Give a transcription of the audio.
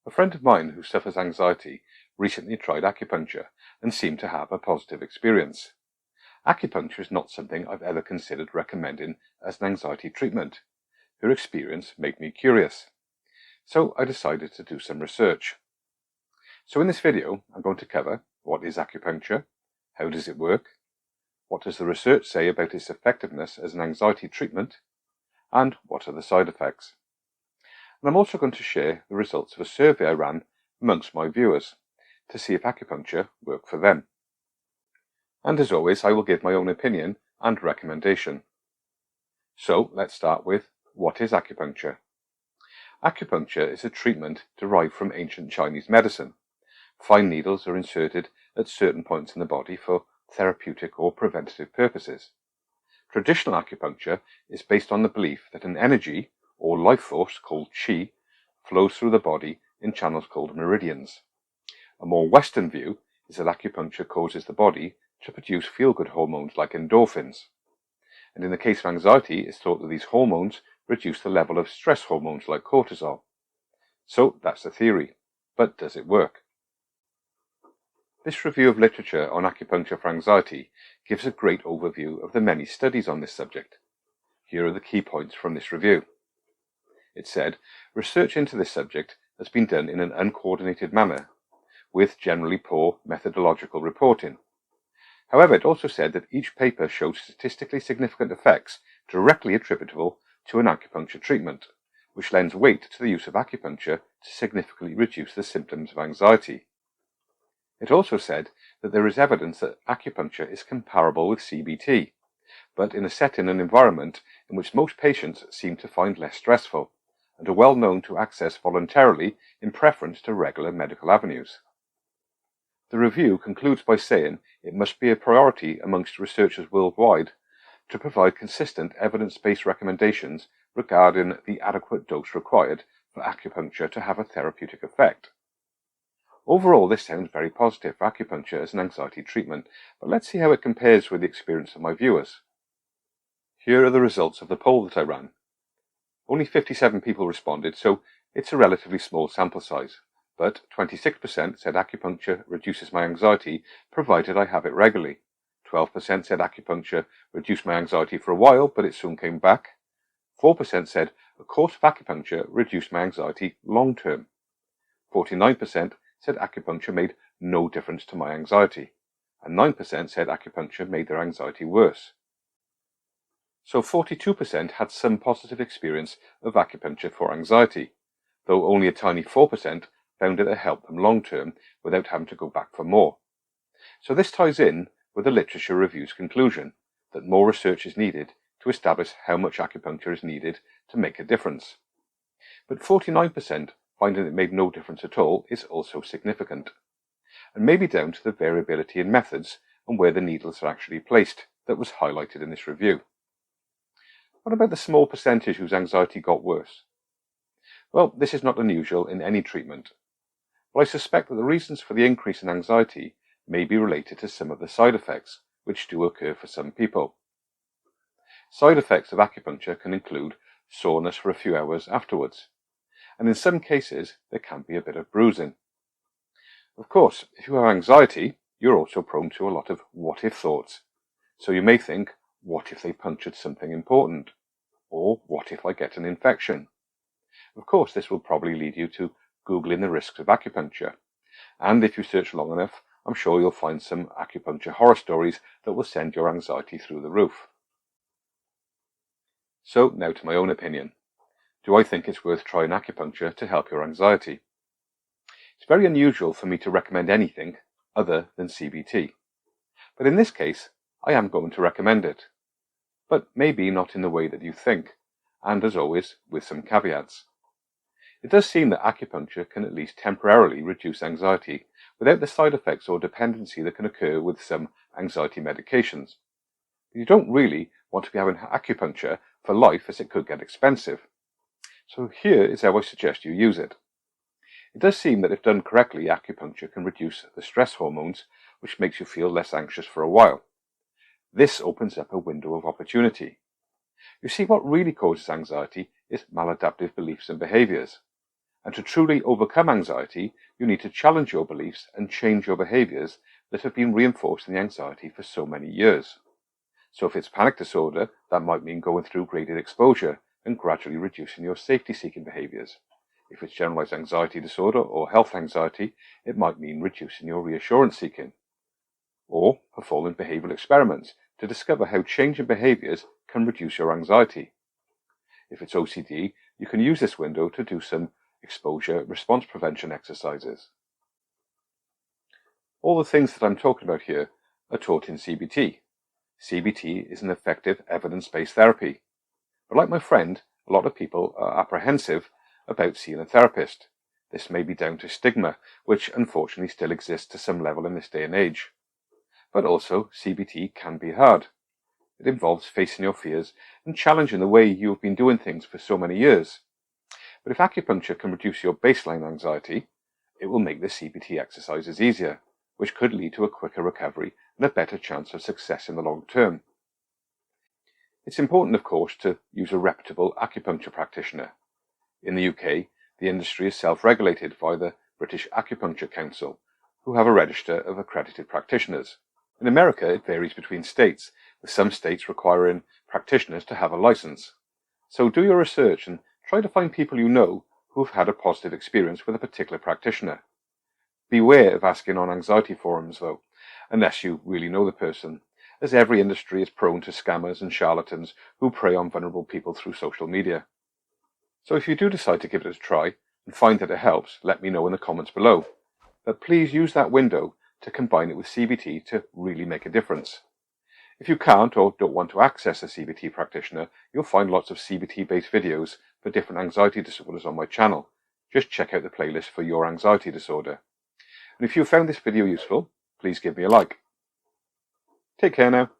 A friend of mine who suffers anxiety recently tried acupuncture and seemed to have a positive experience. Acupuncture is not something I've ever considered recommending as an anxiety treatment. Her experience made me curious. So I decided to do some research. So in this video, I'm going to cover what is acupuncture, how does it work, what does the research say about its effectiveness as an anxiety treatment, and what are the side effects. And I'm also going to share the results of a survey I ran amongst my viewers to see if acupuncture worked for them. And as always, I will give my own opinion and recommendation. So let's start with, what is acupuncture? Acupuncture is a treatment derived from ancient Chinese medicine. Fine needles are inserted at certain points in the body for therapeutic or preventative purposes. Traditional acupuncture is based on the belief that an energy or life force called qi flows through the body in channels called meridians. A more Western view is that acupuncture causes the body to produce feel-good hormones like endorphins. And in the case of anxiety, it's thought that these hormones reduce the level of stress hormones like cortisol. So that's the theory, but does it work? This review of literature on acupuncture for anxiety gives a great overview of the many studies on this subject. Here are the key points from this review. It said, research into this subject has been done in an uncoordinated manner, with generally poor methodological reporting. However, it also said that each paper showed statistically significant effects directly attributable to an acupuncture treatment, which lends weight to the use of acupuncture to significantly reduce the symptoms of anxiety. It also said that there is evidence that acupuncture is comparable with CBT, but in a setting and environment in which most patients seem to find less stressful, and are well known to access voluntarily in preference to regular medical avenues. The review concludes by saying it must be a priority amongst researchers worldwide to provide consistent evidence-based recommendations regarding the adequate dose required for acupuncture to have a therapeutic effect. Overall, this sounds very positive for acupuncture as an anxiety treatment, but let's see how it compares with the experience of my viewers. Here are the results of the poll that I ran. Only 57 people responded, so it's a relatively small sample size, but 26% said acupuncture reduces my anxiety provided I have it regularly. 12% said acupuncture reduced my anxiety for a while, but it soon came back. 4% said a course of acupuncture reduced my anxiety long term. 49% said acupuncture made no difference to my anxiety, and 9% said acupuncture made their anxiety worse. So 42% had some positive experience of acupuncture for anxiety, though only a tiny 4% found it helped them long term without having to go back for more. So this ties in with the literature review's conclusion that more research is needed to establish how much acupuncture is needed to make a difference. But 49% finding it made no difference at all is also significant, and may be down to the variability in methods and where the needles are actually placed that was highlighted in this review. What about the small percentage whose anxiety got worse? Well, this is not unusual in any treatment, but I suspect that the reasons for the increase in anxiety may be related to some of the side effects, which do occur for some people. Side effects of acupuncture can include soreness for a few hours afterwards, and in some cases there can be a bit of bruising. Of course, if you have anxiety, you're also prone to a lot of what-if thoughts, so you may think, what if they punctured something important? Or what if I get an infection? Of course, this will probably lead you to Googling the risks of acupuncture. And if you search long enough, I'm sure you'll find some acupuncture horror stories that will send your anxiety through the roof. So now to my own opinion. Do I think it's worth trying acupuncture to help your anxiety? It's very unusual for me to recommend anything other than CBT. But in this case, I am going to recommend it. But maybe not in the way that you think, and as always, with some caveats. It does seem that acupuncture can at least temporarily reduce anxiety without the side effects or dependency that can occur with some anxiety medications. But you don't really want to be having acupuncture for life, as it could get expensive. So here is how I suggest you use it. It does seem that if done correctly, acupuncture can reduce the stress hormones, which makes you feel less anxious for a while. This opens up a window of opportunity. You see, what really causes anxiety is maladaptive beliefs and behaviors. And to truly overcome anxiety, you need to challenge your beliefs and change your behaviors that have been reinforcing the anxiety for so many years. So if it's panic disorder, that might mean going through graded exposure and gradually reducing your safety-seeking behaviors. If it's generalized anxiety disorder or health anxiety, it might mean reducing your reassurance seeking. Or performing behavioral experiments to discover how changing behaviors can reduce your anxiety. If it's OCD, you can use this window to do some exposure response prevention exercises. All the things that I'm talking about here are taught in CBT. CBT is an effective evidence-based therapy. But like my friend, a lot of people are apprehensive about seeing a therapist. This may be down to stigma, which unfortunately still exists to some level in this day and age. But also, CBT can be hard. It involves facing your fears and challenging the way you have been doing things for so many years. But if acupuncture can reduce your baseline anxiety, it will make the CBT exercises easier, which could lead to a quicker recovery and a better chance of success in the long term. It's important, of course, to use a reputable acupuncture practitioner. In the UK, the industry is self-regulated by the British Acupuncture Council, who have a register of accredited practitioners. In America, it varies between states, with some states requiring practitioners to have a license. So do your research and try to find people you know who have had a positive experience with a particular practitioner. Beware of asking on anxiety forums, though, unless you really know the person, as every industry is prone to scammers and charlatans who prey on vulnerable people through social media. So if you do decide to give it a try and find that it helps, let me know in the comments below. But please use that window to combine it with CBT to really make a difference. If you can't or don't want to access a CBT practitioner, you'll find lots of CBT-based videos for different anxiety disorders on my channel. Just check out the playlist for your anxiety disorder. And if you found this video useful, please give me a like. Take care now.